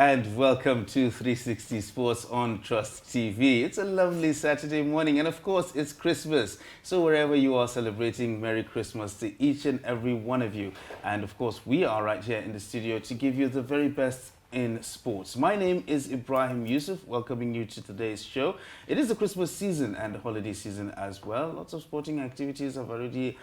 and welcome to 360 Sports on Trust TV. It's a lovely Saturday morning and of course it's Christmas. So wherever you are celebrating, Merry Christmas to each and every one of you. And of course we are right here in the studio to give you the very best in sports. My name is Ibrahim Yusuf, welcoming you to today's show. It is the Christmas season and the holiday season as well. Lots of sporting activities have already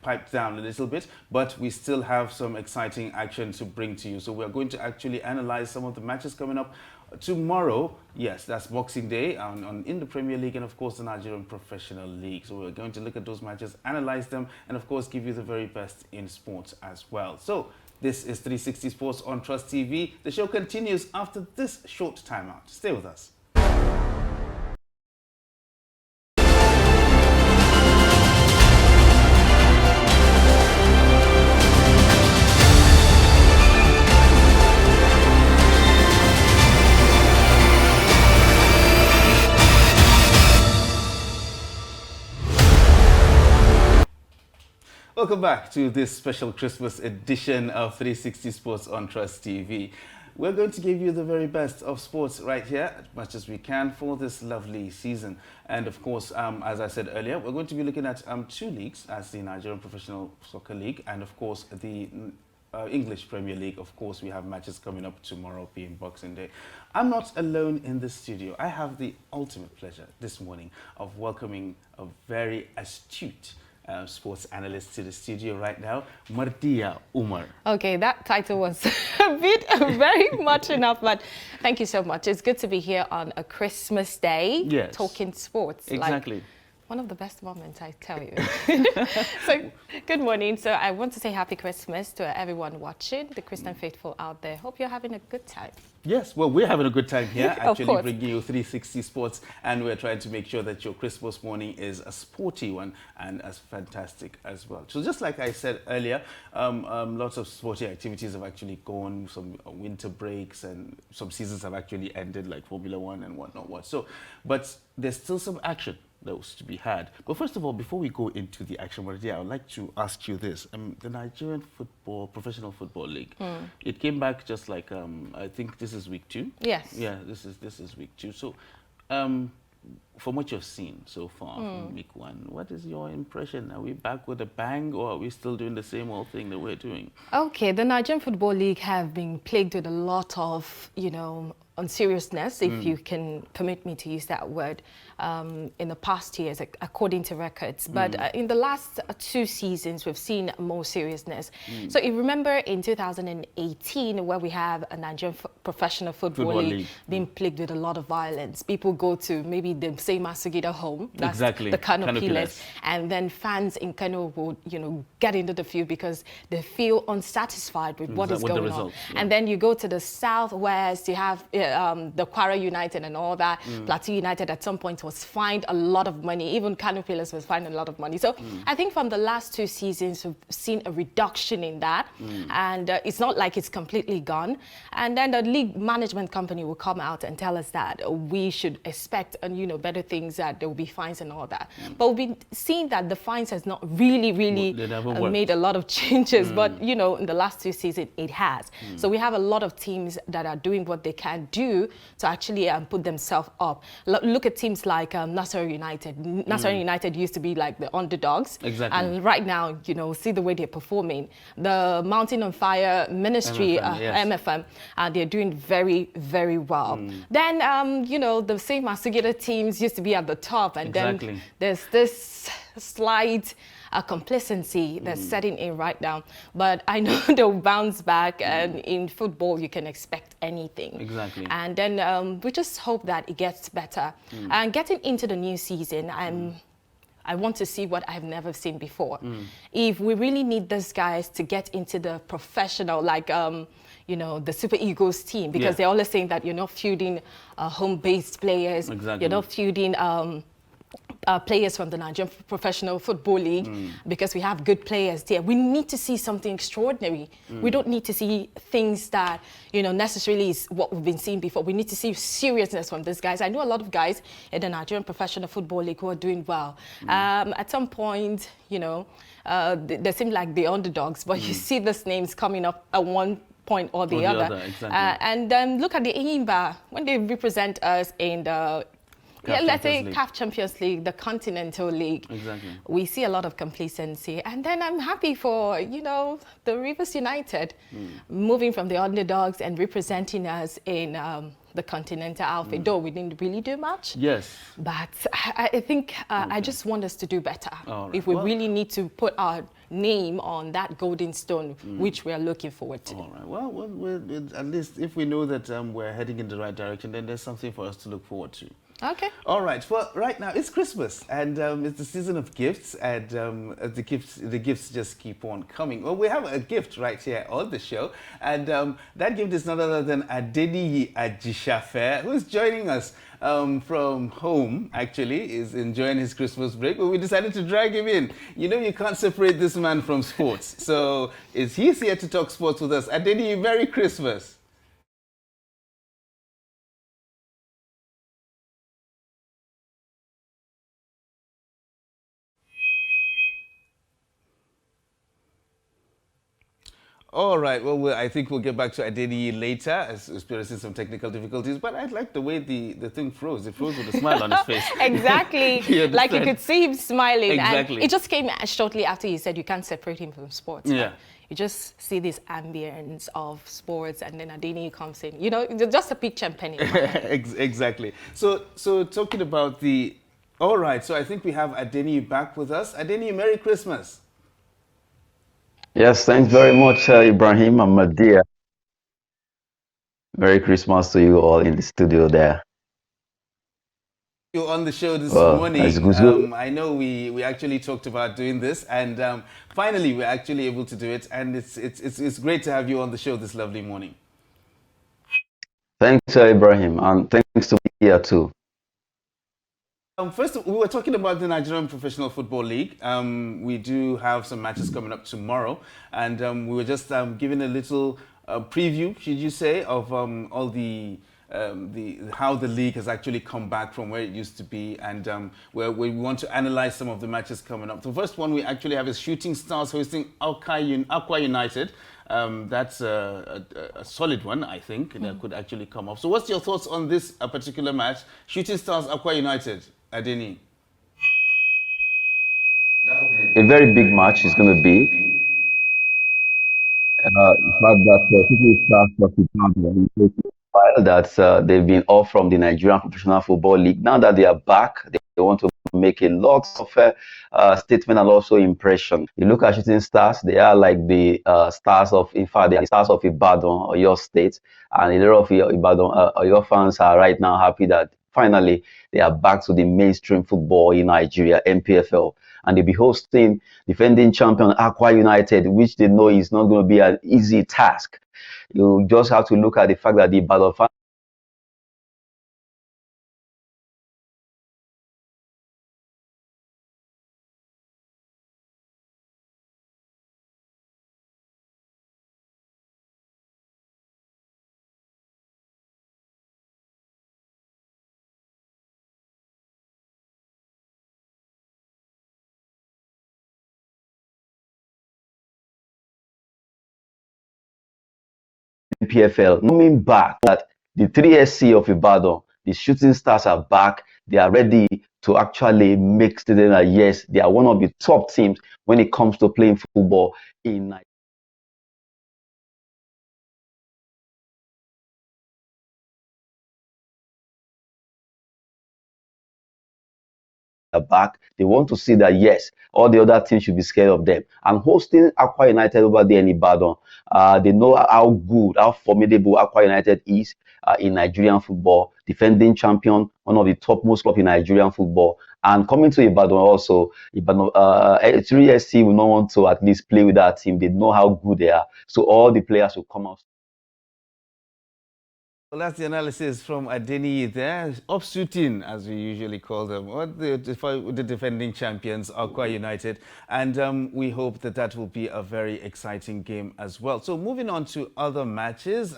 piped down a little bit, but we still have some exciting action to bring to you. So we are going to actually analyze some of the matches coming up tomorrow. Yes, that's Boxing Day in the Premier League and of course the Nigerian Professional League. So we're going to look at those matches, analyze them, and of course give you the very best in sports as well. So this is 360 Sports on Trust TV. The show continues after this short timeout. Stay with us. Welcome back to this special Christmas edition of 360 Sports on Trust TV. We're going to give you the very best of sports right here, as much as we can for this lovely season. And of course, as I said earlier, we're going to be looking at two leagues, as the Nigerian Professional Soccer League and of course the English Premier League. Of course, we have matches coming up tomorrow being Boxing Day. I'm not alone in the studio. I have the ultimate pleasure this morning of welcoming a very astute sports analyst to the studio right now, Mardia Umar. Okay, that title was a bit very much enough, but thank you so much. It's good to be here on a Christmas day, yes, talking sports. Exactly. Like, one of the best moments, I tell you. So, good morning. So, I want to say happy Christmas to everyone watching, the Christian faithful out there. Hope you're having a good time. Yes, well, we're having a good time here, actually bringing you 360 Sports, and we're trying to make sure that your Christmas morning is a sporty one and as fantastic as well. So just like I said earlier, lots of sporting activities have actually gone, some winter breaks, and some seasons have actually ended, like Formula One and whatnot. So, but there's still some action that was to be had. But first of all, before we go into the action, Mardia, I would like to ask you this. The Nigerian Professional Football League, it came back just like, I think this is week 2. Yes. Yeah, this is week 2. So, from what you've seen so far from week 1, what is your impression? Are we back with a bang, or are we still doing the same old thing that we're doing? Okay, the Nigerian Football League have been plagued with a lot of, unseriousness, if you can permit me to use that word, in the past years, according to records. But in the last 2 seasons, we've seen more seriousness. So you remember in 2018, where we have a Nigerian Professional Football League being plagued with a lot of violence. People go to maybe the same Masugida home, that's the Kano Pillars, and then fans in Kano will, get into the field because they feel unsatisfied with what is going on. Yeah. And then you go to the southwest, you have the Kwara United and all that. Plateau United at some point was fined a lot of money. Even Kano Pillars was fined a lot of money. So I think from the last 2 seasons, we've seen a reduction in that. And it's not like it's completely gone. And then the league management company will come out and tell us that we should expect, better things, that there will be fines and all that. But we've been seeing that the fines has not really made a lot of changes. But, in the last 2 seasons, it has. So we have a lot of teams that are doing what they can do to actually put themselves up. Look at teams like Nasarawa United. Nasarawa United used to be like the underdogs. Exactly. And right now, see the way they're performing. The Mountain on Fire Ministry, MFM, they're doing very, very well. Then, the same Masugida teams used to be at the top. And then there's this slight complacency that's setting in right now. But I know they'll bounce back, and in football, you can expect anything. Exactly. And then we just hope that it gets better. And getting into the new season, I want to see what I've never seen before. If we really need these guys to get into the professional, like, the Super Eagles team, because they're always saying that you're not feuding home-based players, you're not feuding players from the Nigerian Professional Football League, because we have good players there. We need to see something extraordinary. We don't need to see things that, necessarily is what we've been seeing before. We need to see seriousness from these guys. I know a lot of guys in the Nigerian Professional Football League who are doing well. At some point, they seem like the underdogs, but you see these names coming up at one point or the other. Exactly. And look at the Enyimba when they represent us in the let's say CAF Champions League, the Continental League. Exactly. We see a lot of complacency. And then I'm happy for, you know, the Rivers United moving from the underdogs and representing us in the Continental outfit. Though we didn't really do much. Yes. But I think I just want us to do better. Right. If we really need to put our name on that golden stone, which we are looking forward to. All right. Well, at least if we know that we're heading in the right direction, then there's something for us to look forward to. Okay. All right. Well, right now it's Christmas and it's the season of gifts, and the gifts just keep on coming. Well, we have a gift right here on the show, and that gift is none other than Adeniyi Ajishafe, who is joining us from home. Actually, is enjoying his Christmas break, but we decided to drag him in. You know, you can't separate this man from sports, so he's here to talk sports with us. Adeniyi, Merry Christmas. All right. Well, I think we'll get back to Adeniyi later, as experiencing some technical difficulties. But I like the way the thing froze. It froze with a smile on his face. Exactly. Like you could see him smiling. Exactly. And it just came shortly after you said you can't separate him from sports. Yeah. You just see this ambience of sports, and then Adeniyi comes in. You know, just a picture and penny. Exactly. So talking about the... All right. So I think we have Adeniyi back with us. Adeniyi, Merry Christmas. Yes, thanks very much, Ibrahim and Madia. Merry Christmas to you all in the studio there. You're on the show this That's morning. good. I know we actually talked about doing this, and finally we're actually able to do it. And it's great to have you on the show this lovely morning. Thanks, Ibrahim, and thanks to Madia too. First, we were talking about the Nigerian Professional Football League. We do have some matches coming up tomorrow, and we were just giving a little preview, should you say, of all the how the league has actually come back from where it used to be, and where we want to analyze some of the matches coming up. The first one we actually have is Shooting Stars hosting Aqua United. That's a solid one, I think, that could actually come up. So what's your thoughts on this particular match? Shooting Stars Aqua United, Adeniyi. A very big match is going to be. In fact, that Shooting Stars that they've been off from the Nigerian Professional Football League. Now that they are back, they want to make a lot of statement and also impression. You look at Shooting Stars, they are like the stars of, in fact, they are the stars of Ibadan or your state, and a lot of Ibadan, your fans are right now happy that finally they are back to the mainstream football in Nigeria, MPFL, and they'll be hosting defending champion Aqua United, which they know is not going to be an easy task. You just have to look at the fact that the Ibadan fans PFL, coming back that the 3SC of Ibadan, the Shooting Stars are back. They are ready to actually make statement that yes, they are one of the top teams when it comes to playing football in Nigeria. Back, they want to see that yes, all the other teams should be scared of them. And hosting Aqua United over there in Ibadan, they know how good, how formidable Aqua United is in Nigerian football, defending champion, one of the topmost clubs in Nigerian football. And coming to Ibadan also, Ibadan 3SC will not want to at least play with that team. They know how good they are, so all the players will come out. Well, that's the analysis from Adeniyi there. Upshooting, as we usually call them, or the defending champions, Aqua United. And we hope that that will be a very exciting game as well. So moving on to other matches.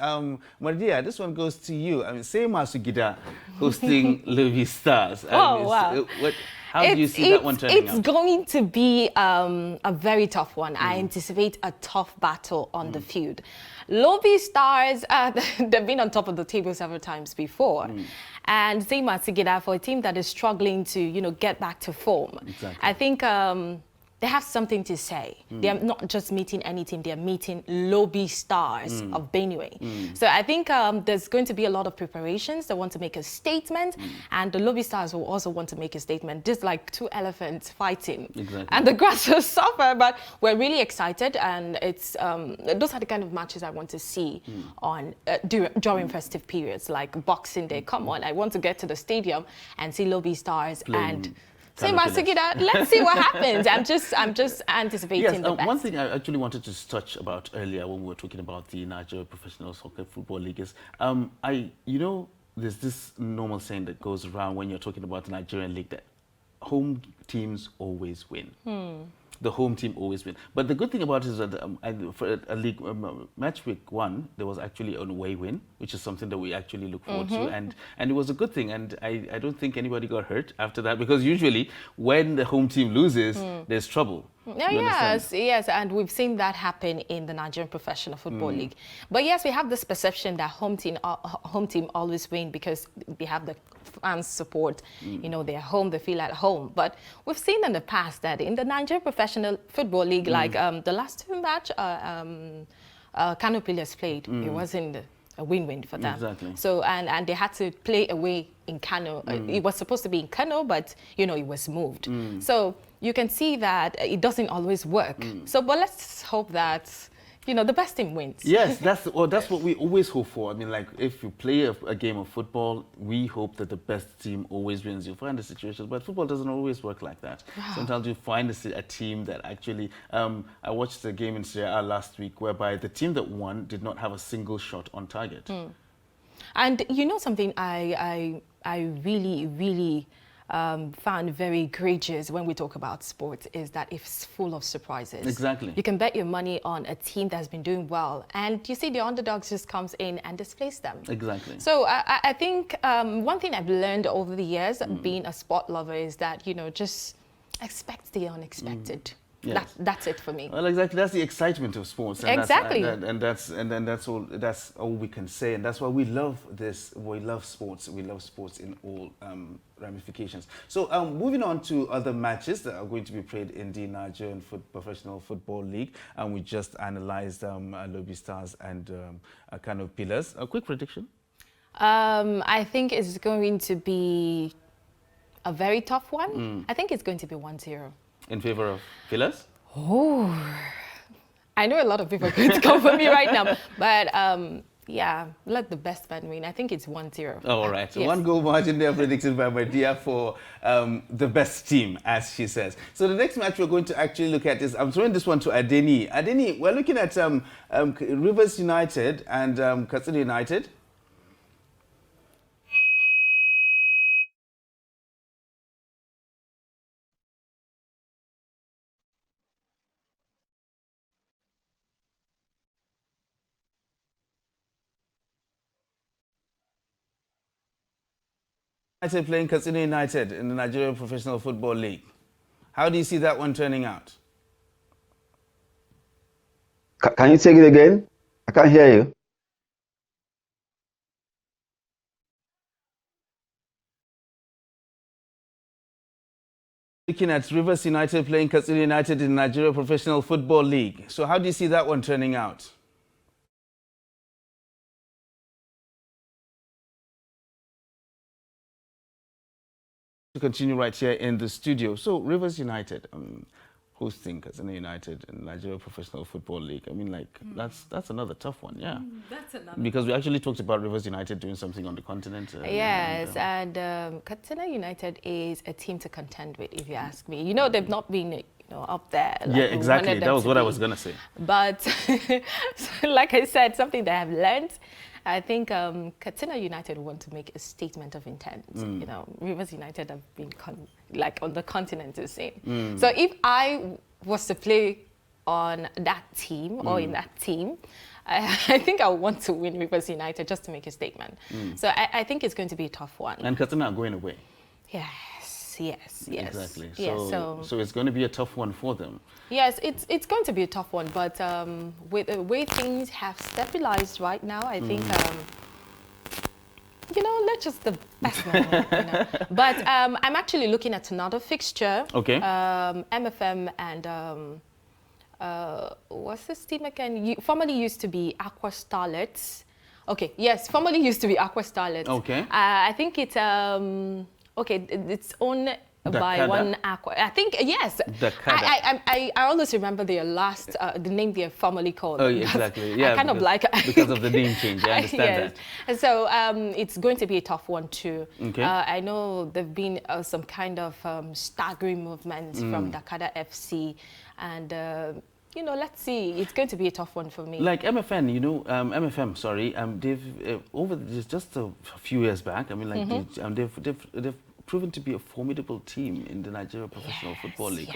Maria, this one goes to you. I mean, same as Sugida hosting Louis Stars. Oh, wow. How do you see that one turning out? It's going to be a very tough one. I anticipate a tough battle on the field. Lobby Stars, they've been on top of the table several times before. And same as Sigida, for a team that is struggling to, get back to form. Exactly. I think they have something to say. They are not just meeting any team, they are meeting Lobby Stars of Benue. So I think there's going to be a lot of preparations. They want to make a statement, and the Lobby Stars will also want to make a statement, just like two elephants fighting. Exactly. And the grass will suffer, but we're really excited, and it's those are the kind of matches I want to see on during festive periods, like Boxing Day. Come on, I want to get to the stadium and see Lobby Stars and same as Sigida. Let's see what happens. I'm just anticipating the best. One thing I actually wanted to touch about earlier when we were talking about the Nigeria Professional Soccer Football League is, there's this normal saying that goes around when you're talking about the Nigerian league that home teams always win. The home team always win. But the good thing about it is that for a league match week 1, there was actually an away win, which is something that we actually look forward to, and it was a good thing. And I don't think anybody got hurt after that, because usually when the home team loses, there's trouble. Yes, and we've seen that happen in the Nigerian Professional Football League. But yes, we have this perception that home team always win because we have the fans support. They're home, they feel at home. But we've seen in the past that in the Nigerian Professional Football League, like the last 2 match Kano players played, it wasn't a win-win for them. Exactly. So and they had to play away in Kano. It was supposed to be in Kano, but it was moved. So you can see that it doesn't always work. So, but let's hope that the best team wins. Yes, that's what we always hope for. I mean, like, if you play a game of football, we hope that the best team always wins. You find the situations, but football doesn't always work like that. Wow. Sometimes you find a team that actually. I watched a game in Serie A last week whereby the team that won did not have a single shot on target. And something I really found very egregious when we talk about sports is that it's full of surprises. Exactly. You can bet your money on a team that's been doing well, and you see the underdogs just comes in and displays them. Exactly. So I think one thing I've learned over the years, being a sport lover, is that just expect the unexpected. Yes. That's it for me. Well, exactly. That's the excitement of sports. And exactly. That's all we can say. And that's why we love this. We love sports. We love sports in all ramifications. So moving on to other matches that are going to be played in the Nigerian Professional Football League. And we just analyzed Lobby Stars and Kano Pillars. A quick prediction? I think it's going to be a very tough one. I think it's going to be 1-0. In favor of Pillars? Oh, I know a lot of people are going to come for me right now, but yeah, let the best man win. I think it's 1-0. Oh, all right. So yes. 1 goal margin there predicted by my dear for the best team, as she says. So the next match we're going to actually look at is, I'm throwing this one to Adeni. Adeni, we're looking at Rivers United and Katsina United. Playing Katsina United in the Nigerian Professional Football League. How do you see that one turning out? Can you take it again? I can't hear you. Looking at Rivers United playing Katsina United in the Nigeria Professional Football League. So how do you see that one turning out? To continue right here in the studio. So Rivers United hosting Katsina United in Nigeria Professional Football League. I mean, like, that's another tough one, yeah. That's another. Because we actually talked about Rivers United doing something on the continent. Yes, and Katsina United is a team to contend with, if you ask me. They've not been up there. Like yeah, exactly. That was what I was going to say. But like I said, something that I've learned, I think Katsina United want to make a statement of intent. Rivers United have been on the continent the same. So if I was to play on that team or in that team, I think I want to win Rivers United just to make a statement. So I think it's going to be a tough one. And Katsina are going away. Yes. yes. Exactly. Yes, So it's going to be a tough one for them. yes, it's going to be a tough one, but with the way things have stabilized right now, I think you know, let's just the best man win, you know. But I'm actually looking at another fixture. Okay. MFM and what's this team again? Formerly used to be Aqua Starlets. Okay, yes, formerly used to be Aqua Starlets. Okay. I think it's okay. It's owned by one Aqua. I think yes. I always remember their last the name they're formerly called. Oh, exactly. Yeah, I kind of like because of the name change. I understand that. And so it's going to be a tough one too. Okay. I know there've been some kind of staggering movements from Dakada FC, and you know, let's see. It's going to be a tough one for me. Like MFN, you know, MFM. Sorry, they've over just a few years back. I mean, like they've proven to be a formidable team in the Nigeria Professional Football League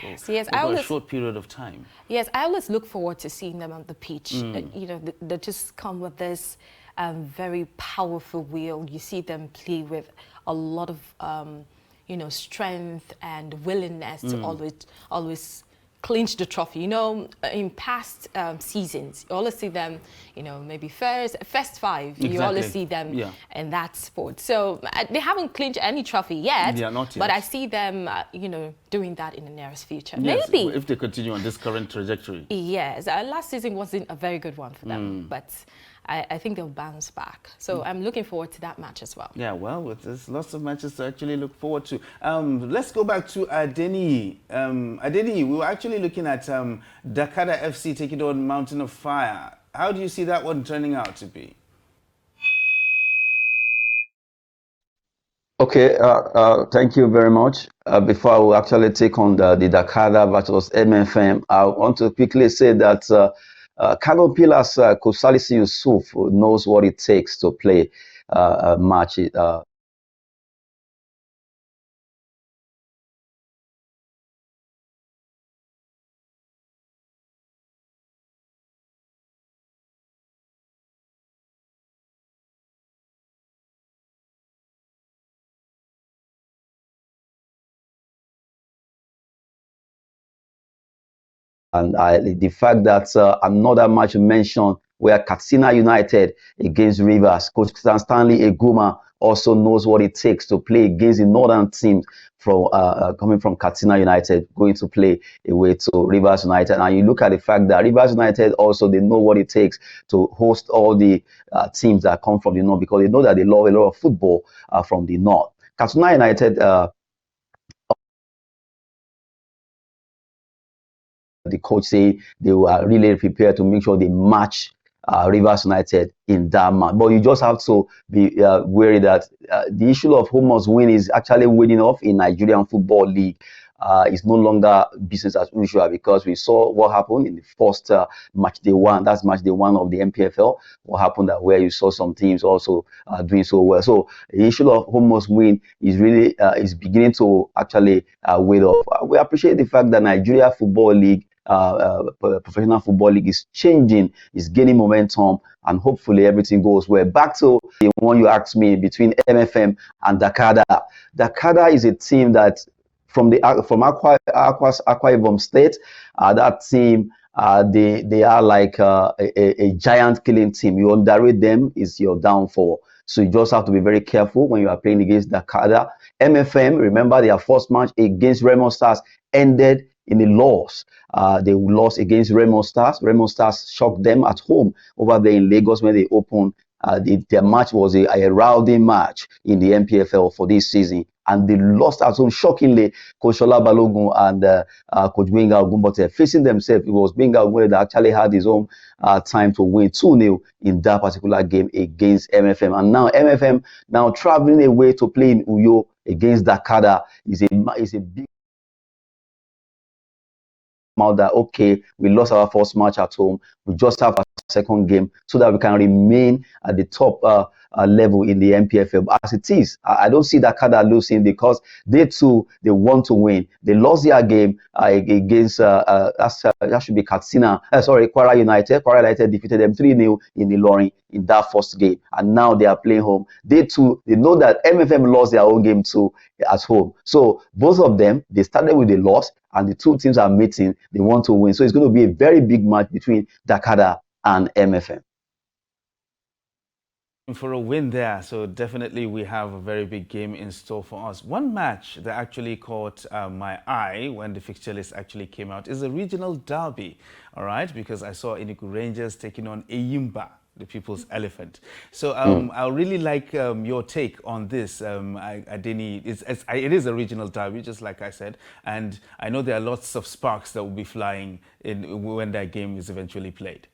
over a short period of time. Yes, I always look forward to seeing them on the pitch. You know, they just come with this very powerful will. You see them play with a lot of, you know, strength and willingness to always clinch the trophy. You know, in past seasons, you always see them, you know, maybe first five. Exactly. You always see them in that sport. So they haven't clinched any trophy yet. Yeah, not yet. But I see them, you know, doing that in the nearest future. Yes, maybe if they continue on this current trajectory. Yes, last season wasn't a very good one for them, but I think they'll bounce back. So I'm looking forward to that match as well. Yeah, well, there's lots of matches to actually look forward to. Let's go back to Adeni. Adeni, we were actually looking at Dakada FC taking on Mountain of Fire. How do you see that one turning out to be? Okay, thank you very much. Before I will actually take on the Dakada versus MFM, I want to quickly say that Kano Pillars Coach Salisu Yusuf knows what it takes to play a match. And the fact that another match mentioned where Katsina United against Rivers, Coach Stanley Eguma also knows what it takes to play against the northern teams from coming from Katsina United, going to play away to Rivers United. And you look at the fact that Rivers United also, they know what it takes to host all the teams that come from the north, because they know that they love a lot of football from the north. Katsina United the coach say they were really prepared to make sure they match Rivers United in that match. But you just have to be wary that the issue of who must win is actually winning off in Nigerian Football League. It's no longer business as usual, because we saw what happened in the first match day one. That's match day one of the MPFL. What happened that where you saw some teams also doing so well. So the issue of who must win is really is beginning to actually weigh off. We appreciate the fact that Nigeria Football League, Professional Football League, is changing, is gaining momentum, and hopefully everything goes well. Back to the one you asked me between MFM and Dakada. Dakada is a team that from Akwa Ibom State, that team they are like a giant killing team. You underrate them, is your downfall. So you just have to be very careful when you are playing against Dakada. MFM, remember their first match against Remo Stars ended in a loss. They lost against Remo Stars. Remo Stars shocked them at home over there in Lagos when they opened. Their match was a rowdy match in the MPFL for this season, and they lost at home shockingly. Coach Shola Balogun and Coach Benga Ogumbote facing themselves. It was Benga Ogumbote that actually had his own time to win 2-0 in that particular game against MFM. And now MFM now traveling away to play in Uyo against Dakada is a big that okay, we lost our first match at home, We just have a second game so that we can remain at the top level in the MPFL. But as it is, I don't see Dakar losing because they too, they want to win. They lost their game against that should be Katsina. Sorry, Kwara United. Kwara United defeated them 3-0 in Ilorin in that first game, and now they are playing home. They too, they know that MFM lost their own game too at home. So both of them, they started with a loss, and the two teams are meeting. They want to win, so it's going to be a very big match between Dakar and MFM. For a win there, so definitely we have a very big game in store for us. One match that actually caught my eye when the fixture list actually came out is a regional derby, all right, because I saw Enugu Rangers taking on Eyimba, the People's Elephant. So I really like your take on this, Adeni. It is a regional derby, just like I said, and I know there are lots of sparks that will be flying in when that game is eventually played.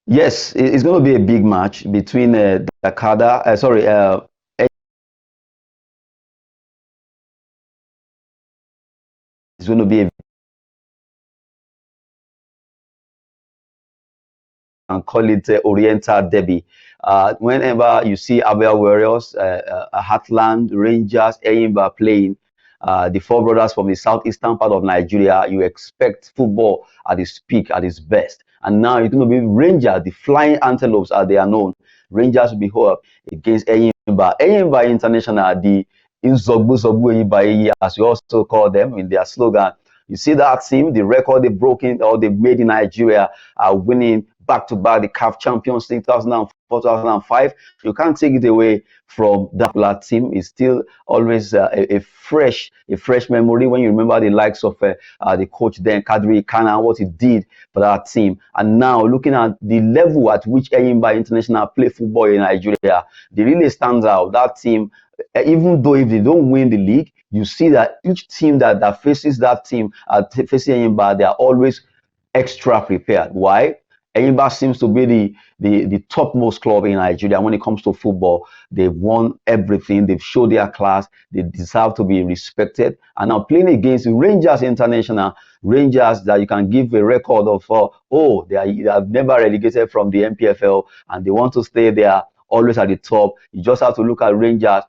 Yes, it's going to be a big match between Dakada, it's going to be and call it Oriental Derby. Whenever you see Abia Warriors, Heartland, Rangers, Eyimba playing, the four brothers from the southeastern part of Nigeria, you expect football at its peak, at its best. And now it's going to be Rangers, the Flying Antelopes as they are known. Rangers will be up against Eyimba. Eyimba International, the Inzogbu Zogbu Eyimba, as we also call them in their slogan. You see that team, the record they've broken or they've made in Nigeria, are winning back-to-back the CAF Champions League 2004, 2005. You can't take it away from that team. It's still always a fresh memory when you remember the likes of the coach then, Kadri Kana, what he did for that team. And now looking at the level at which Eyimba International play football in Nigeria, they really stands out. That team, even though if they don't win the league, you see that each team that faces that team, facing Eyimba, they are always extra prepared. Why? Eyimba seems to be the topmost club in Nigeria when it comes to football. They've won everything. They've showed their class. They deserve to be respected. And now playing against Rangers International, Rangers that you can give a record of, they have never relegated from the MPFL and they want to stay there always at the top. You just have to look at Rangers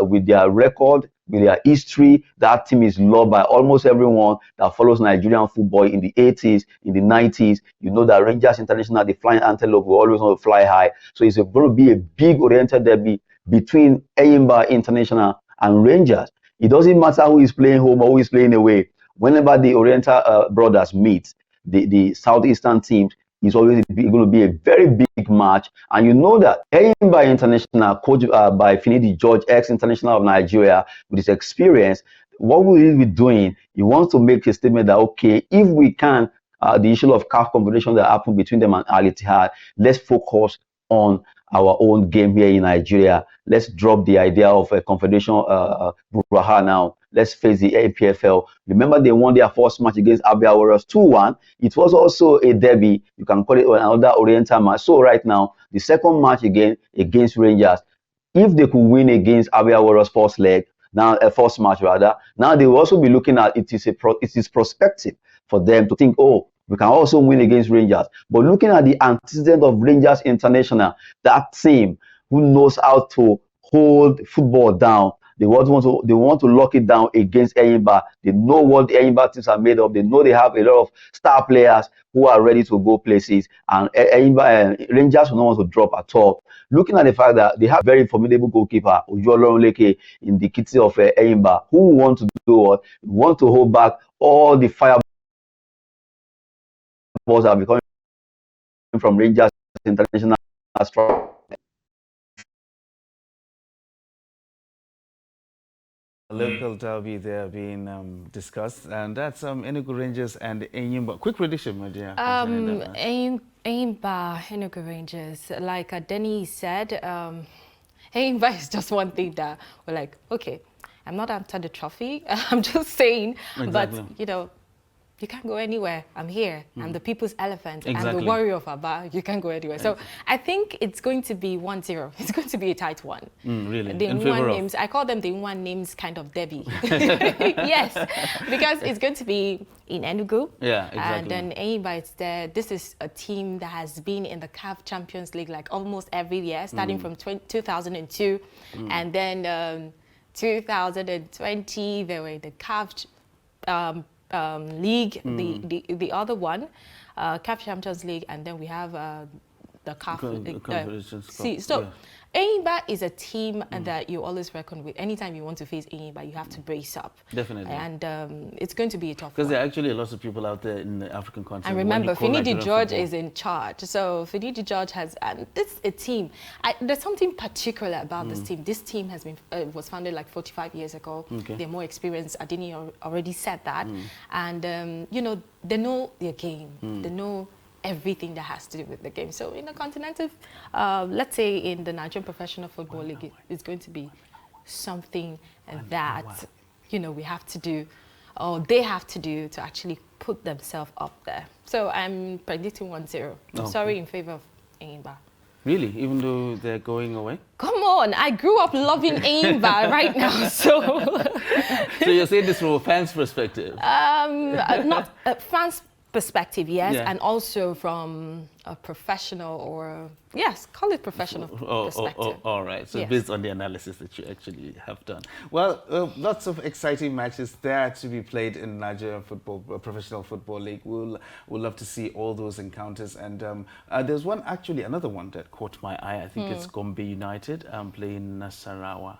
with their record, with their history. That team is loved by almost everyone that follows Nigerian football in the 80s, in the 90s. You know that Rangers International, the Flying Antelope, will always want to fly high. So it's going to be a big oriented derby between Eyimba International and Rangers. It doesn't matter who is playing home or who is playing away. Whenever the Oriental brothers meet, the Southeastern teams, is always going to be a very big match. And you know that Eyimba International, coached by Finidi George, ex-international of Nigeria, with his experience, what will he be doing? He wants to make a statement that, okay, if we can, the issue of CAF competition that happened between them and Al Ittihad, let's focus on our own game here in Nigeria. Let's drop the idea of a confederation Buraha now. Let's face the APFL. Remember, they won their first match against Abia Warriors 2-1. It was also a derby. You can call it another Oriental match. So right now, the second match again against Rangers, if they could win against Abia Warriors first leg, now a first match rather, now they will also be looking at it is prospective for them to think, oh, we can also win against Rangers. But looking at the antecedent of Rangers International, that team who knows how to hold football down, they want to lock it down against Eyimba. They know what the Eyimba teams are made of. They know they have a lot of star players who are ready to go places. And Eyimba Rangers will not want to drop at all. Looking at the fact that they have a very formidable goalkeeper, Ojolorun Leke, in the kitty of Eyimba, who want to do what? Want to hold back all the fireballs that are becoming from Rangers International. Local derby there being discussed, and that's Enugu Rangers and Eyimba. Quick prediction, my dear. Eyimba, Enugu Rangers. Like Denny said, Eyimba is just one thing that we're like, okay, I'm not after the trophy. I'm just saying, Exactly. but you know, you can't go anywhere. I'm here. I'm the people's elephant. I'm Exactly. the warrior of Aba. You can't go anywhere. So I think it's going to be 1-0. It's going to be a tight one. Really? The In favor one of? names, I call them the one names kind of Debbie. Yes, because it's going to be in Enugu. Yeah, exactly. And then Enyimba is there. This is a team that has been in the CAF Champions League like almost every year, starting from 2002. And then 2020, they were in the CAF League, the other one, CAF Champions League, and then we have the CAF League. So Enyimba is a team that you always reckon with. Anytime you want to face Enyimba, you have to brace up. Definitely. And it's going to be a tough one. Because there are actually lots of people out there in the African continent. And remember, Finidi George is in charge. So Finidi George has, and this is a team. There's something particular about this team. This team has been was founded like 45 years ago. Okay. They're more experienced. Adini already said that. And, you know, they know their game. They know everything that has to do with the game. So in the continental, let's say in the Nigerian Professional Football League, it's going to be something that, you know, we have to do, or they have to do to actually put themselves up there. So I'm predicting 1-0. I'm sorry, in favor of Enyimba. Really? Even though they're going away? Come on, I grew up loving Enyimba right now, so... So you're saying this from a fan's perspective? Not fans' perspective, yes, Yeah. and also from a professional or, yes, call it professional perspective. All right. So Yes. based on the analysis that you actually have done. Well, lots of exciting matches there to be played in Nigerian football, Professional Football League. We'll love to see all those encounters. And there's another one that caught my eye. I think it's Gombe United playing Nasarawa.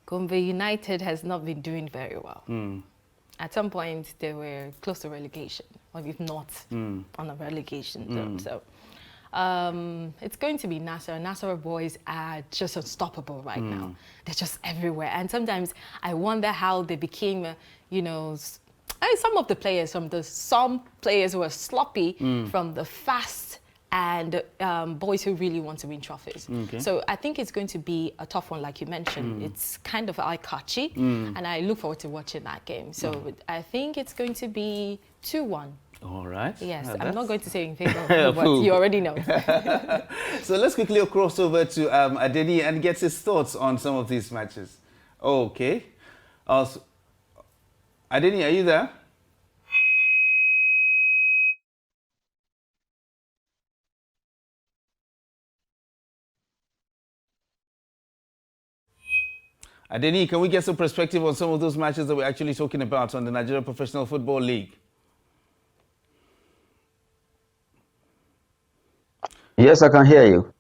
Gombe United has not been doing very well. At some point, they were close to relegation, or if not on a relegation zone. So it's going to be Nasser. Nasser boys are just unstoppable right now. They're just everywhere. And sometimes I wonder how they became, you know, some players were sloppy from the fast and boys who really want to win trophies. Okay. So I think it's going to be a tough one, like you mentioned. It's kind of eye-catchy, and I look forward to watching that game. So I think it's going to be 2-1. All right. Yes, I'm not going to say in favor of what you already know. So let's quickly cross over to Adeni and get his thoughts on some of these matches. Okay. Also, Adeni, are you there? Adeni, can we get some perspective on some of those matches that we're actually talking about on the Nigeria Professional Football League? Yes, I can hear you.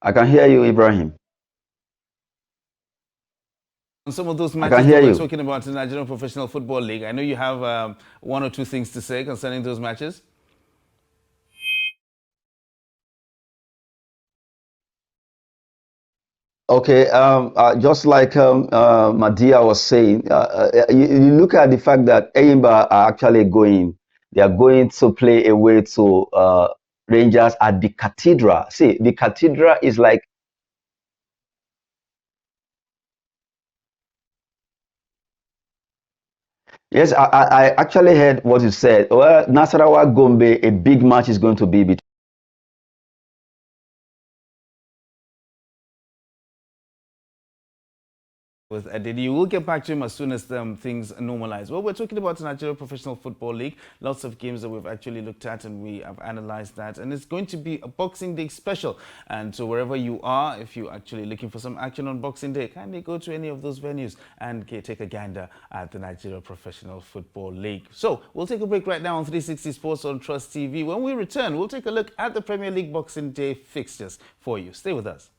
I can hear you, Ibrahim. On some of those I matches can that hear we're you. talking about in the Nigerian Professional Football League, I know you have one or two things to say concerning those matches. Okay, just like Madia was saying, you look at the fact that Enyimba are actually they are going to play away to Rangers at the Cathedral. See, the Cathedral is like, yes, I actually heard what you said. Well, Nasarawa Gombe, a big match is going to be between. With Adedi. We'll get back to him as soon as things normalize. Well, we're talking about the Nigeria Professional Football League. Lots of games that we've actually looked at and we have analyzed that. And it's going to be a Boxing Day special. And so wherever you are, if you're actually looking for some action on Boxing Day, kindly go to any of those venues and take a gander at the Nigeria Professional Football League. So we'll take a break right now on 360 Sports on Trust TV. When we return, we'll take a look at the Premier League Boxing Day fixtures for you. Stay with us.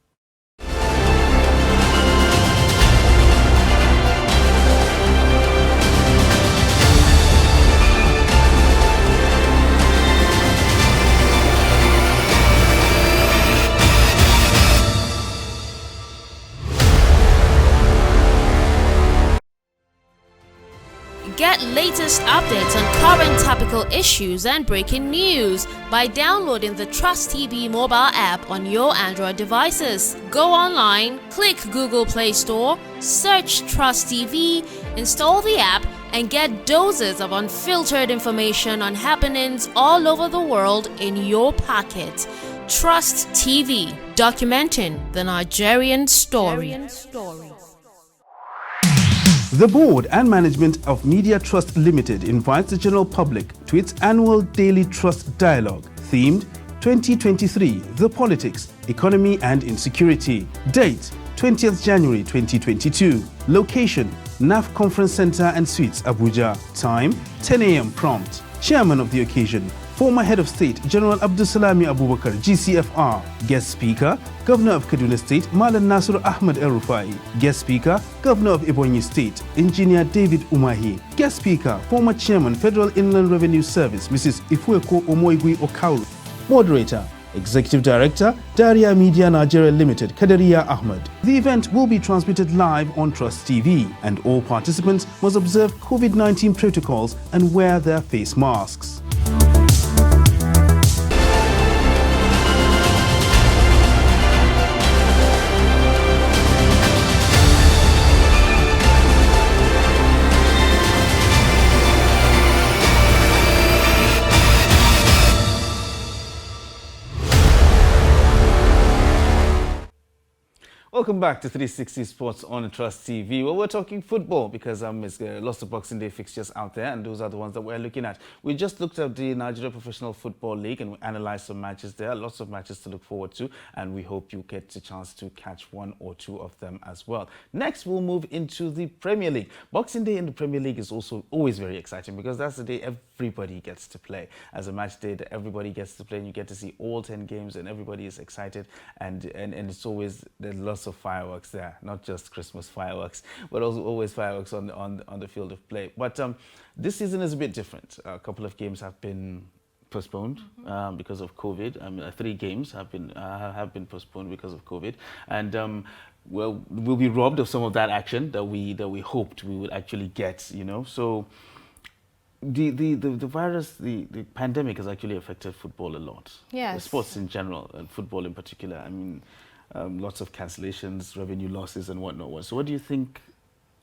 Get latest updates on current topical technical issues and breaking news by downloading the Trust TV mobile app on your Android devices. Go online, click Google Play Store, search Trust TV, install the app, and get doses of unfiltered information on happenings all over the world in your pocket. Trust TV, documenting the Nigerian story. The board and management of Media Trust Limited invites the general public to its annual Daily Trust Dialogue, themed 2023, The Politics, Economy and Insecurity. Date, 20th January 2022. Location, NAF Conference Center and Suites, Abuja. Time, 10 a.m. prompt. Chairman of the occasion, former Head of State, General Abdulsalami Abubakar, GCFR. Guest speaker, Governor of Kaduna State, Malan Nasir Ahmed El-Rufai. Guest speaker, Governor of Ebonyi State, Engineer David Umahi. Guest speaker, former Chairman, Federal Inland Revenue Service, Mrs. Ifueko Omoigui Okauru. Moderator, Executive Director, Daria Media Nigeria Limited, Kadaria Ahmed. The event will be transmitted live on Trust TV, and all participants must observe COVID-19 protocols and wear their face masks. Welcome back to 360 Sports on Trust TV. Well, we're talking football because there's lots of Boxing Day fixtures out there, and those are the ones that we're looking at. We just looked at the Nigeria Professional Football League and we analysed some matches there. Lots of matches to look forward to, and we hope you get a chance to catch one or two of them as well. Next, we'll move into the Premier League. Boxing Day in the Premier League is also always very exciting because that's the day everybody gets to play. As a match day that everybody gets to play, and you get to see all 10 games, and everybody is excited, and it's always, there's lots of fireworks there, not just Christmas fireworks, but also always fireworks on the field of play. But this season is a bit different. A couple of games have been postponed because of COVID. I mean, 3 games have been postponed because of COVID, and well, we'll be robbed of some of that action that we hoped we would actually get. You know, so. The virus, the pandemic has actually affected football a lot. Yes. Sports in general, and football in particular. I mean, lots of cancellations, revenue losses, and whatnot. So, what do you think?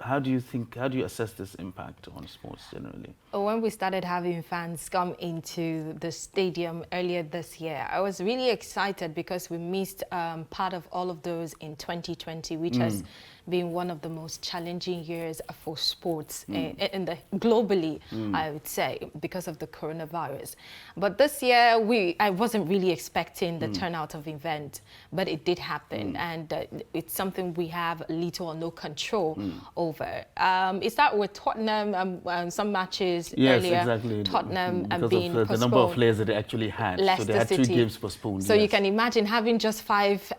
How do you assess this impact on sports generally? When we started having fans come into the stadium earlier this year, I was really excited because we missed part of all of those in 2020, which has been one of the most challenging years for sports globally, I would say, because of the coronavirus. But this year, I wasn't really expecting the turnout of event, but it did happen, and it's something we have little or no control over. It started with Tottenham, some matches earlier. Exactly. Tottenham because being of the postponed. number of players that they actually had. Leicester so they had City. 2 games postponed. So you can imagine having just 5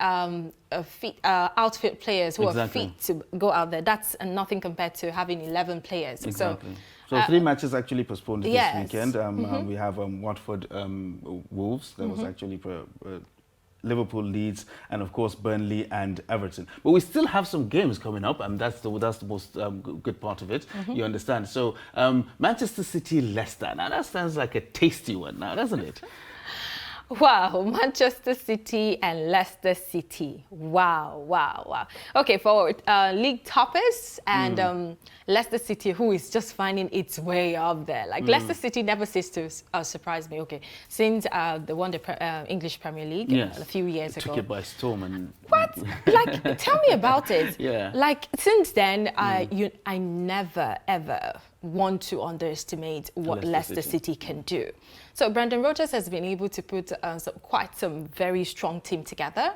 outfield players who are fit to go out there. That's nothing compared to having 11 players. Exactly. So 3 matches actually postponed this weekend. We have Watford Wolves. That was actually Liverpool, Leeds, and of course Burnley and Everton. But we still have some games coming up, and that's the most good part of it. You understand? So Manchester City, Leicester. Now that sounds like a tasty one, now doesn't it? Wow, Manchester City and Leicester City. Wow. Okay, for league toppers and Leicester City, who is just finding its way up there. Like Leicester City never ceased to surprise me. Okay, since they won the English Premier League a few years ago. Took it by storm. And what? Like, tell me about it. Yeah. Like, since then, I never ever want to underestimate what Leicester City can do. So Brendan Rodgers has been able to put quite some very strong team together,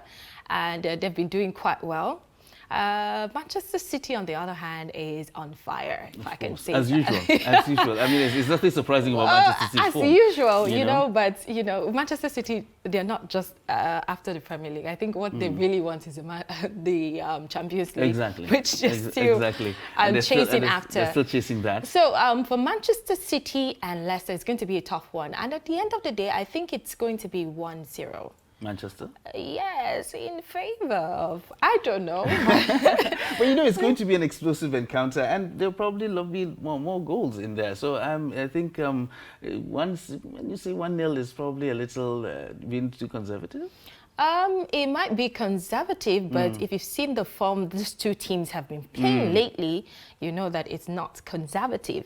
and they've been doing quite well. Manchester City, on the other hand, is on fire, if I can say as that. Usual. I mean, it's nothing surprising about Manchester City. As usual, you know, but, you know, Manchester City, they're not just after the Premier League. I think what they really want is the Champions League, which they're still chasing after. They're still chasing that. So for Manchester City and Leicester, it's going to be a tough one. And at the end of the day, I think it's going to be 1-0. Manchester? Yes, in favor of, I don't know. But you know, it's going to be an explosive encounter, and there'll probably be more goals in there. So I think once when you say 1-0 is probably a little being too conservative. It might be conservative, but if you've seen the form these two teams have been playing lately, you know that it's not conservative.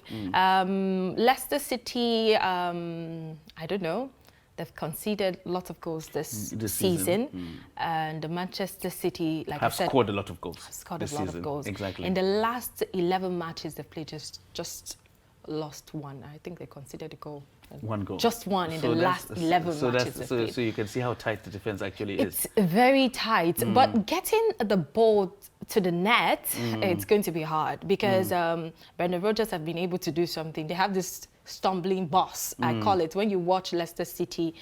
Leicester City, I don't know. They've conceded lots of goals this season. And Manchester City, like I said, have scored a lot of goals. Scored a lot of goals. Exactly. In the last 11 matches they've played, just lost one. I think they conceded a goal. One goal. Just one in the last 11 matches they've played. So you can see how tight the defense actually is. It's very tight, but getting the ball to the net, it's going to be hard because Brendan Rodgers have been able to do something. They have this stumbling boss, I call it. When you watch Leicester City,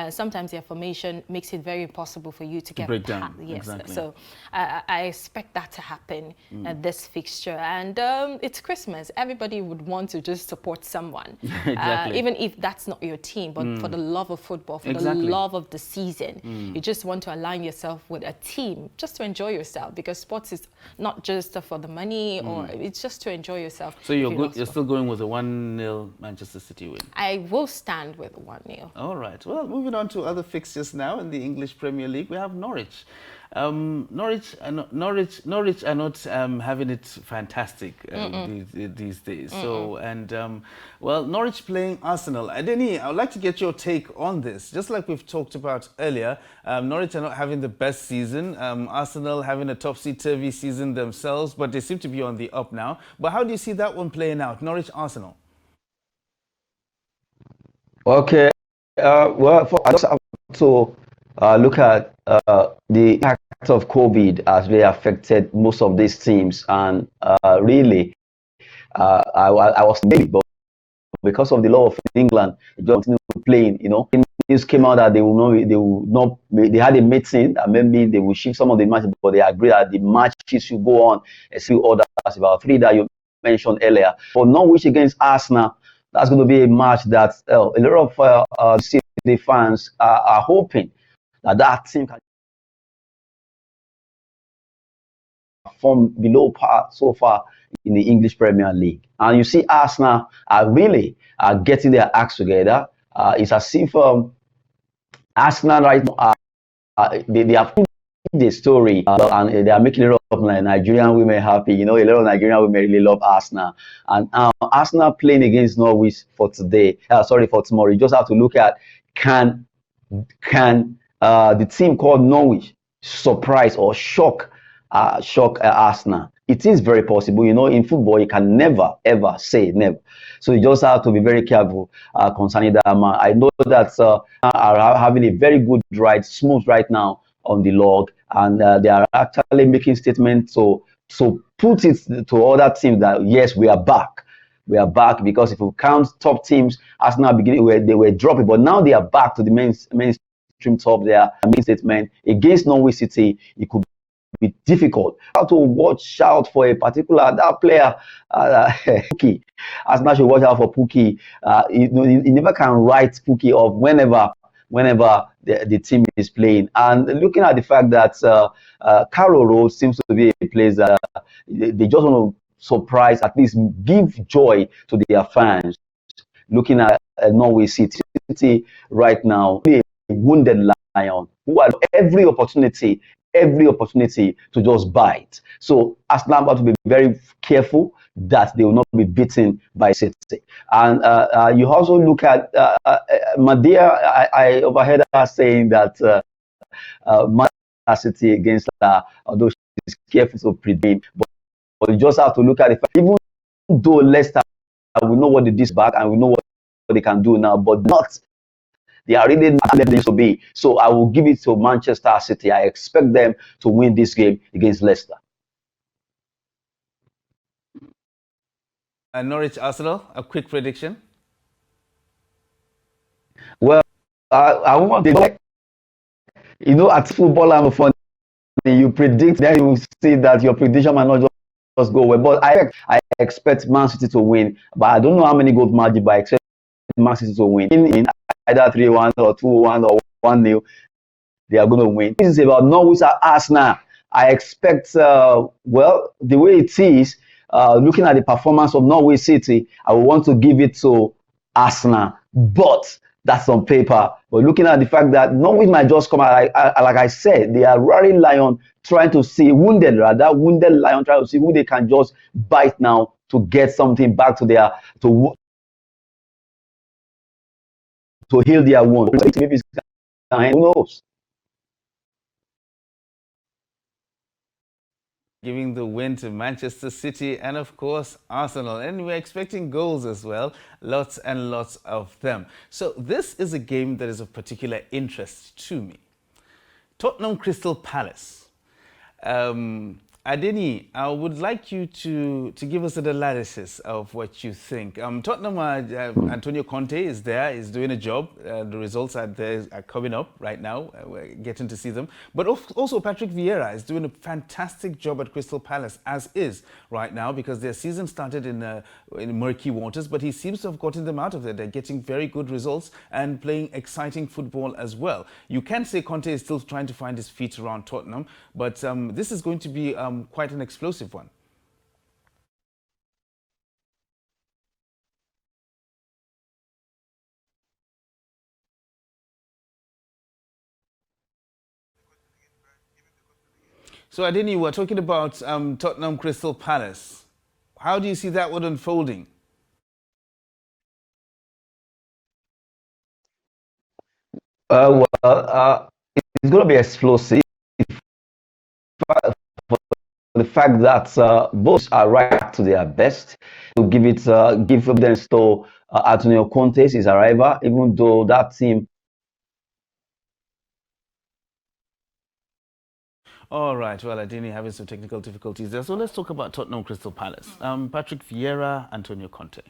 sometimes their formation makes it very impossible for you to get break down. Yes, exactly. So I expect that to happen at this fixture. And it's Christmas. Everybody would want to just support someone, exactly. even if that's not your team, but for the love of football, for the love of the season, you just want to align yourself with a team just to enjoy yourself, because sports is not just for the money, or it's just to enjoy yourself. So you're still going with a 1-0 Manchester City win? I will stand with 1-0. All right. Well, moving on to other fixtures now in the English Premier League, we have Norwich. Norwich are not having it fantastic these days. So, well, Norwich playing Arsenal. Adeni, I would like to get your take on this. Just like we've talked about earlier, Norwich are not having the best season. Arsenal having a topsy-turvy season themselves, but they seem to be on the up now. But how do you see that one playing out, Norwich-Arsenal? Okay. Well, I just have to look at the impact of COVID as they affected most of these teams, and really, I was maybe, but because of the law of England, they just continue playing. You know, news came out that they will not. They had a meeting that maybe they will shift some of the matches, but they agreed that the matches should go on. A few others, about 3 that you mentioned earlier. For Norwich against Arsenal, that's going to be a match that a lot of City fans are hoping that team can perform below par so far in the English Premier League. And you see Arsenal are really getting their acts together. It's as if Arsenal right now, they have the story, and they are making a lot of Nigerian women happy. You know, a lot of Nigerian women really love Arsenal. And Arsenal playing against Norwich for today, for tomorrow. You just have to look at can the team called Norwich surprise or shock Arsenal. It is very possible. You know, in football, you can never, ever say never. So you just have to be very careful concerning that. I know that are having a very good ride, smooth right now on the log, and they are actually making statements to put it to other teams that yes, we are back. We are back, because if you count top teams, Arsenal beginning where they were dropping, but now they are back to the mainstream top. Their main statement against Norwich City, it could be difficult. How to watch out for a particular player, Pookie. Arsenal should watch out for Pookie. You never can write Pookie off whenever the team is playing. And looking at the fact that Carroll Road seems to be a place that they just want to surprise, at least give joy to their fans. Looking at Norway City right now, a wounded lion who had every opportunity to just bite. So Arsenal have to be very careful that they will not be beaten by City. And you also look at Madia. I overheard her saying that Manchester City against although she's careful to predict, but you just have to look at it. Even though Leicester, we know what they did back and we know what they can do now, but not. They are really not where they used to be. So I will give it to Manchester City. I expect them to win this game against Leicester. And Norwich Arsenal, a quick prediction. Well, I want to, you know, at football, I'm funny. You predict, then you see that your prediction might not just go well. But I expect Man City to win. But I don't know how many goals margin, but I expect Man City to win in either 3-1 or 2-1 or 1-0. they are going to win. This is about Norwich at Arsenal. I expect, well, the way it is, looking at the performance of Norwich City, I will want to give it to Arsenal. But that's on paper. But looking at the fact that Norwich might just come out, like I said, they are roaring lion trying to see, wounded lion trying to see who they can just bite now to get something back to their, to heal their wound. Maybe it's, who knows? Giving the win to Manchester City and, of course, Arsenal. And we're expecting goals as well, lots and lots of them. So this is a game that is of particular interest to me. Tottenham Crystal Palace. Adeni, I would like you to give us an analysis of what you think. Tottenham, Antonio Conte is there, is doing a job. The results are coming up right now. We're getting to see them. But also Patrick Vieira is doing a fantastic job at Crystal Palace, as is right now, because their season started in murky waters, but he seems to have gotten them out of there. They're getting very good results and playing exciting football as well. You can say Conte is still trying to find his feet around Tottenham, but this is going to be quite an explosive one. So Adini, we're talking about Tottenham Crystal Palace. How do you see that one unfolding? It's going to be explosive. The fact that both are right to their best to give evidence to Antonio Conte's his arrival, even though that team. All right, well, Adini having some technical difficulties there. So let's talk about Tottenham Crystal Palace. Patrick Vieira, Antonio Conte.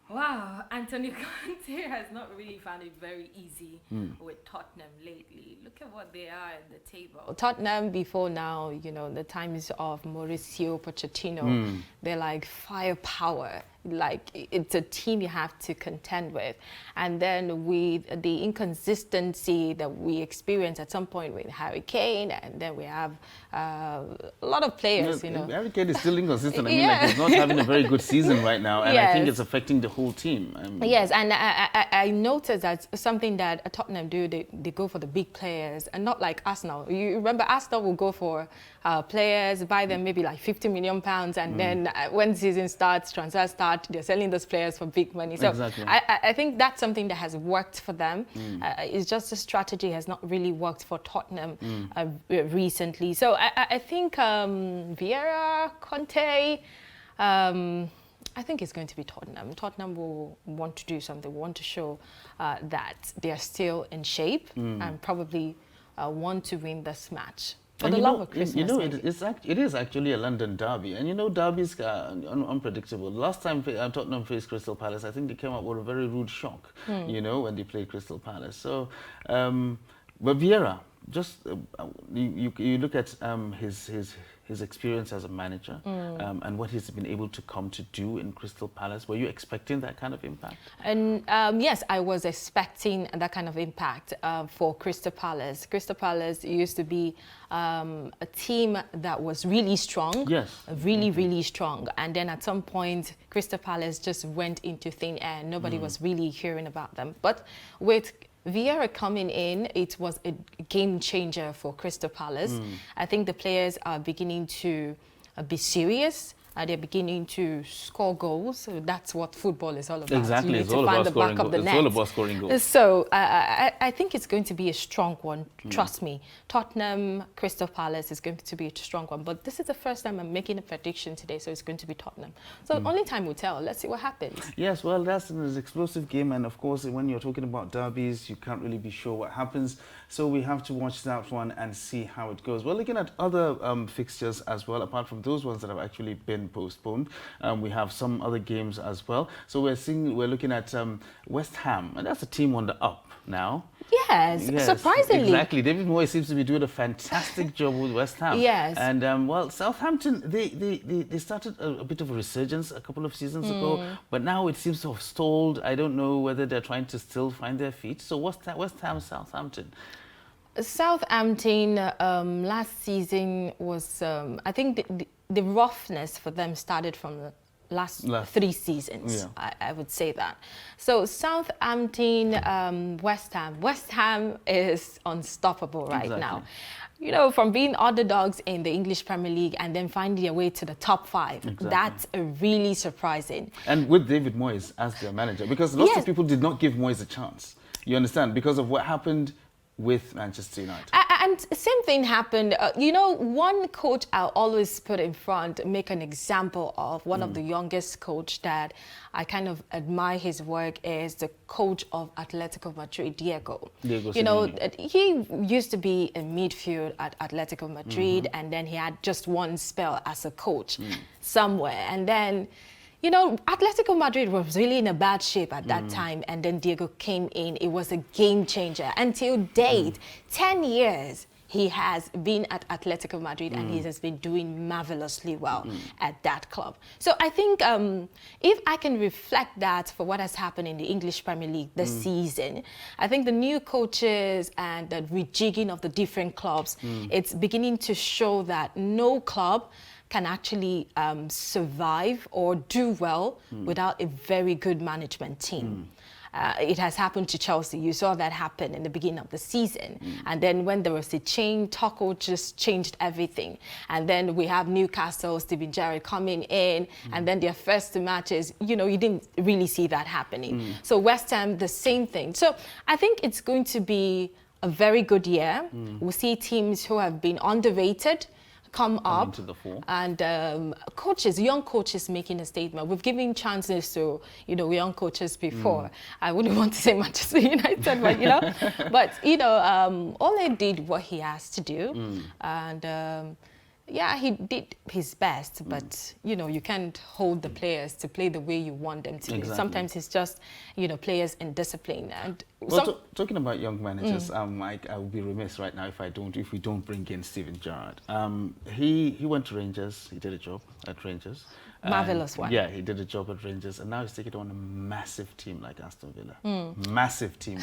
Wow, Antonio Conte has not really found it very easy with Tottenham lately. Look at what they are in the table. Tottenham before now, you know, the times of Mauricio Pochettino, they're like firepower. Like, it's a team you have to contend with. And then with the inconsistency that we experience at some point with Harry Kane, and then we have a lot of players, you know. Harry Kane is still inconsistent. I mean, like, he's not having a very good season right now, and I think it's affecting the whole team. Yes, and I noticed that something that Tottenham do, they go for the big players, and not like Arsenal. You remember Arsenal will go for players, buy them maybe like £50 million, and then when the season starts, transfer starts, they're selling those players for big money. So exactly. I think that's something that has worked for them. It's just the strategy has not really worked for Tottenham recently. So I think Vieira, Conte, I think it's going to be Tottenham. Tottenham will want to do something, want to show that they are still in shape and probably want to win this match. For the love of Christmas. You know, it is actually a London derby. And you know, derbies are unpredictable. Last time Tottenham faced Crystal Palace, I think they came up with a very rude shock, you know, when they played Crystal Palace. So, but Vieira, just you look at his experience as a manager and what he's been able to come to do in Crystal Palace. Were you expecting that kind of impact? And yes, I was expecting that kind of impact for Crystal Palace. Crystal Palace used to be a team that was really strong. Yes. Really strong. And then at some point, Crystal Palace just went into thin air. Nobody was really hearing about them. But with Vieira coming in, it was a game changer for Crystal Palace. I think the players are beginning to be serious. They're beginning to score goals. So that's what football is all about. Exactly, it's all about scoring goals. It's all about scoring goals. So I think it's going to be a strong one. Trust me. Tottenham, Crystal Palace is going to be a strong one. But this is the first time I'm making a prediction today, so it's going to be Tottenham. So only time will tell. Let's see what happens. Yes, well, that's an explosive game. And of course, when you're talking about derbies, you can't really be sure what happens. So we have to watch that one and see how it goes. We're looking at other fixtures as well, apart from those ones that have actually been postponed. We have some other games as well. So we're looking at West Ham, and that's a team on the up now. Yes, surprisingly. Exactly. David Moyes seems to be doing a fantastic job with West Ham. Yes. And well, Southampton, they started a bit of a resurgence a couple of seasons ago, but now it seems to have stalled. I don't know whether they're trying to still find their feet. So West Ham, Southampton. Southampton last season was, I think the roughness for them started from the last 3 seasons. Yeah. I would say that. So Southampton, West Ham. West Ham is unstoppable right now. You know, from being underdogs in the English Premier League and then finding their way to the top 5. That's really surprising. And with David Moyes as their manager, because lots of people did not give Moyes a chance. You understand? Because of what happened with Manchester United. And same thing happened. You know, one coach I'll always put in front, make an example of, one of the youngest coach that I kind of admire his work, is the coach of Atletico Madrid, Diego. You know, he used to be in midfield at Atletico Madrid, and then he had just one spell as a coach somewhere. And then, you know, Atletico Madrid was really in a bad shape at that time, and then Diego came in. It was a game changer. Until date, 10 years he has been at Atletico Madrid, and he has been doing marvelously well at that club. So I think if I can reflect that for what has happened in the English Premier League this season, I think the new coaches and the rejigging of the different clubs, it's beginning to show that no club can actually survive or do well without a very good management team. It has happened to Chelsea. You saw that happen in the beginning of the season. And then when there was a change, Tuchel just changed everything. And then we have Newcastle, Steven Gerrard coming in, and then their first 2 matches, you know, you didn't really see that happening. So West Ham, the same thing. So I think it's going to be a very good year. We'll see teams who have been underrated come up, to the fore. And coaches, young coaches making a statement. We've given chances to, you know, young coaches before. I wouldn't want to say Manchester United, but you know, Ole did what he has to do, and yeah, he did his best, but you know, you can't hold the players to play the way you want them to. Sometimes it's just, you know, players in discipline. And well, talking about young managers, I would be remiss right now if we don't bring in Steven Gerrard. He went to Rangers. He did a job at Rangers. Marvelous one. Yeah, he did a job at Rangers, and now he's taking on a massive team like Aston Villa. Massive team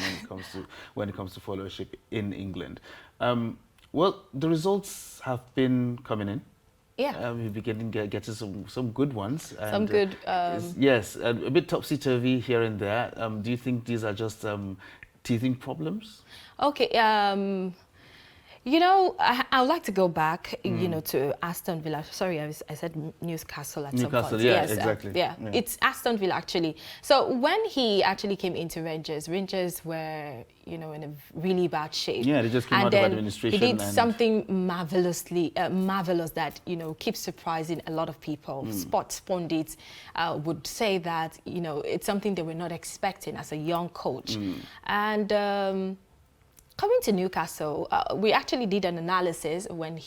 when it comes to followership in England. Well, the results have been coming in. Yeah. We've been getting some good ones. And, some good... yes, a bit topsy-turvy here and there. Do you think these are just teething problems? Okay, you know, I would like to go back, you know, to Aston Villa. Sorry, I said Newcastle at some point. Yeah, yes, exactly. Yeah, it's Aston Villa, actually. So when he actually came into Rangers were, you know, in a really bad shape. Yeah, they just came out of administration. He did something marvelous that, you know, keeps surprising a lot of people. Sports pundits would say that, you know, it's something they were not expecting as a young coach. And coming to Newcastle, we actually did an analysis when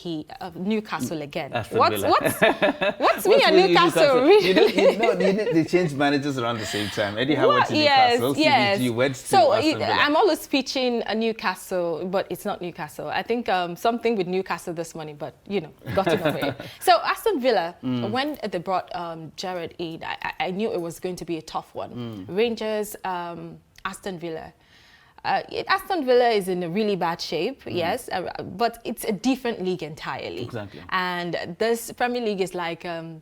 Newcastle again. What's me and Newcastle? Really? They changed managers around the same time. Eddie Howe went to Newcastle. CBG went to Aston Villa. I'm always pitching a Newcastle, but it's not Newcastle. I think something with Newcastle this morning, but you know, gotten away. So Aston Villa, when they brought Gerrard in, I knew it was going to be a tough one. Rangers, Aston Villa. Aston Villa is in a really bad shape, yes, but it's a different league entirely. Exactly. And this Premier League is like a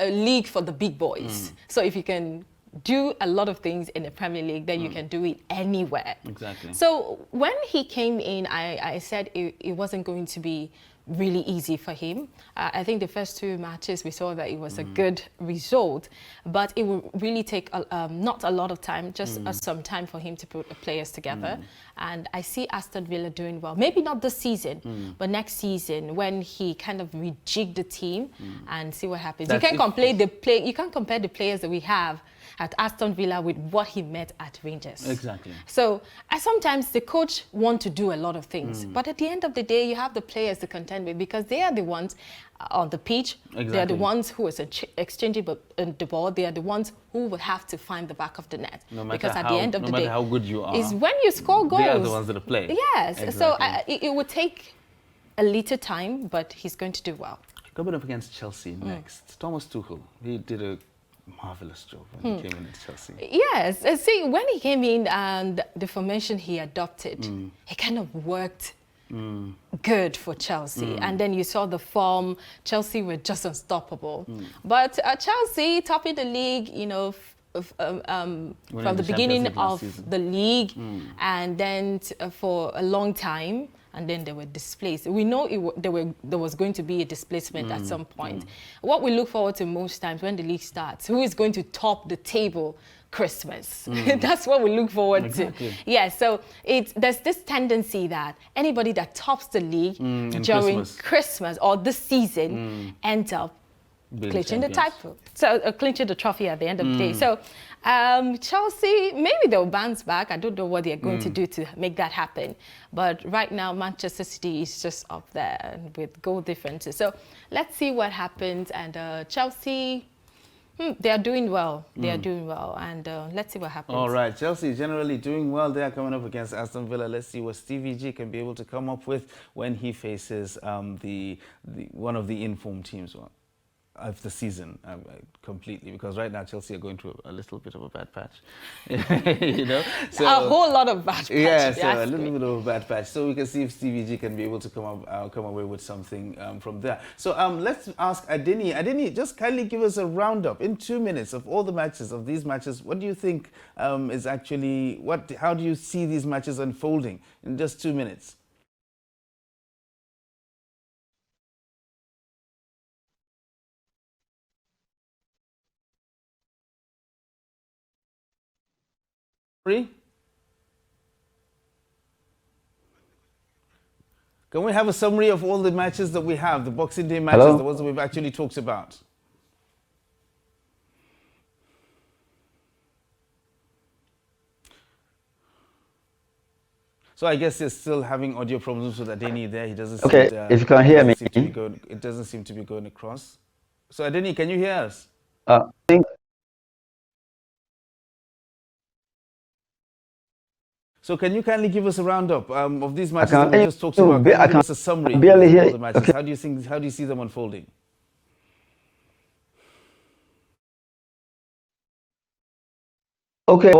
league for the big boys. So if you can do a lot of things in the Premier League, then you can do it anywhere. Exactly. So when he came in, I said it wasn't going to be really easy for him. I think the first 2 matches we saw that it was a good result, but it will really take not a lot of time, just some time for him to put the players together. And I see Aston Villa doing well. Maybe not this season, but next season when he kind of rejig the team and see what happens. You can't compare the players that we have at Aston Villa with what he met at Rangers. Exactly. So sometimes the coach want to do a lot of things, but at the end of the day, you have the players to contend with because they are the ones on the pitch. Exactly. They are the ones who is exchanging the ball. They are the ones who will have to find the back of the net. Because at the end of the day, no matter how good you are, is when you score goals. They are the ones that play. Yes. Exactly. So it would take a little time, but he's going to do well. Coming up against Chelsea next, Thomas Tuchel, he did a marvelous job when he came into Chelsea. Yes, see, when he came in and the formation he adopted, he kind of worked good for Chelsea. And then you saw the form. Chelsea were just unstoppable. But Chelsea, topping the league, you know, from the beginning of the league, and then for a long time, and then they were displaced. We know there was going to be a displacement at some point. What we look forward to most times when the league starts, who is going to top the table? Christmas. That's what we look forward to. Yeah, so there's this tendency that anybody that tops the league during Christmas or this season ends up clinching the title. So clinching the trophy at the end of the day. So Chelsea, maybe they'll bounce back. I don't know what they're going to do to make that happen. But right now, Manchester City is just up there with goal differences. So let's see what happens. And Chelsea, they are doing well. They are doing well. And let's see what happens. All right. Chelsea generally doing well. They are coming up against Aston Villa. Let's see what Stevie G can be able to come up with when he faces one of the informed teams of the season completely, because right now Chelsea are going through a little bit of a bad patch. You know, so a whole lot of bad patch. Yeah, so a little bit of a bad patch. So we can see if Stevie G can be able to come away with something from there. So let's ask Adeni. Adeni, just kindly give us a roundup in 2 minutes of all the matches, of these matches. What do you think is actually how do you see these matches unfolding in just 2 minutes? Can we have a summary of all the matches that we have, the Boxing Day matches, the ones that we've actually talked about? So I guess you're still having audio problems with Adeni there. He doesn't seem if you can hear me. It doesn't seem to be going across. So Adeni, can you hear us? So can you kindly give us a roundup of these matches that we just talked about? Can you give us a summary of all the matches? Okay. How do you see them unfolding? Okay,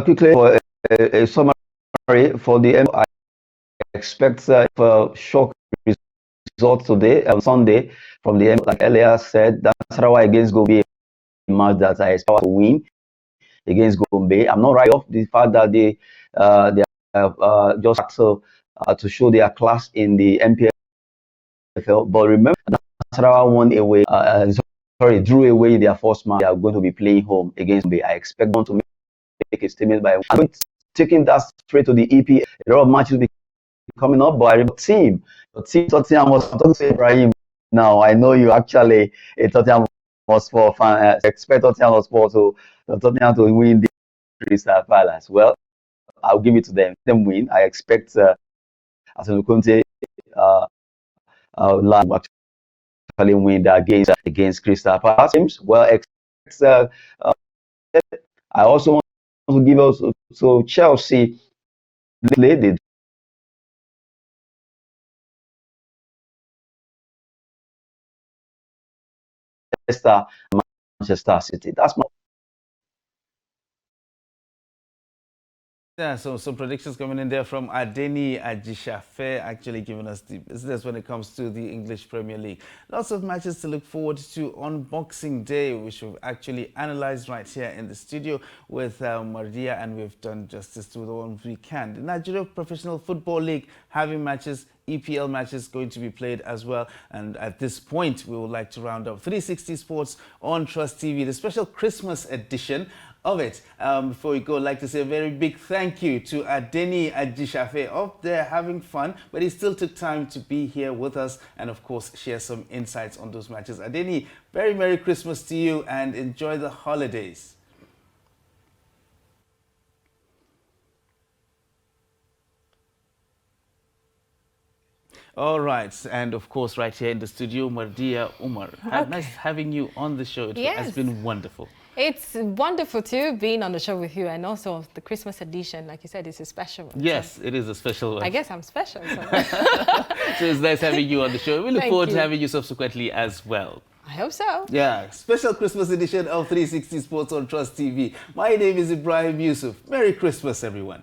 quickly for a summary for the end, I expect a shock result today on Sunday from the end. Like earlier said, that's why against Gombe, a match that I expect to win against Gombe. I'm not right off the fact that they just to show their class in the MPFL. But remember, Nasarawa won away. Drew away their first match. They are going to be playing home against Gombe. I expect them to make a statement by taking that straight to the EP. A lot of matches will be coming up, but I remember the team Tottenham was talking to Ibrahim. Now I know you actually a Tottenham Hotspur fan. Expect Tottenham Hotspur to win the Crystal Palace. Well, I'll give it to them. Them win. I expect Arsenal Conte actually win that against Crystal Palace. Well, I also want to give us so Chelsea they Manchester City. That's my. Yeah, so some predictions coming in there from Adeni Ajishafe, actually giving us the business when it comes to the English Premier League. Lots of matches to look forward to on Boxing Day, which we've actually analysed right here in the studio with Mardia, and we've done justice to the ones we can. The Nigeria Professional Football League having matches, EPL matches going to be played as well. And at this point, we would like to round up 360 Sports on Trust TV, the special Christmas edition of it. Before we go, I'd like to say a very big thank you to Adeni Ajishafe up there having fun, but he still took time to be here with us and of course share some insights on those matches. Adeni, very Merry Christmas to you and enjoy the holidays. All right, and of course right here in the studio, Mardia Umar. Okay. Nice having you on the show. It has been wonderful. It's wonderful too, being on the show with you, and also the Christmas edition, like you said, is a special one. Yes, so it is a special one. I guess I'm special. So, so it's nice having you on the show. We look forward to having you subsequently as well. I hope so. Yeah, special Christmas edition of 360 Sports on Trust TV. My name is Ibrahim Yusuf. Merry Christmas, everyone.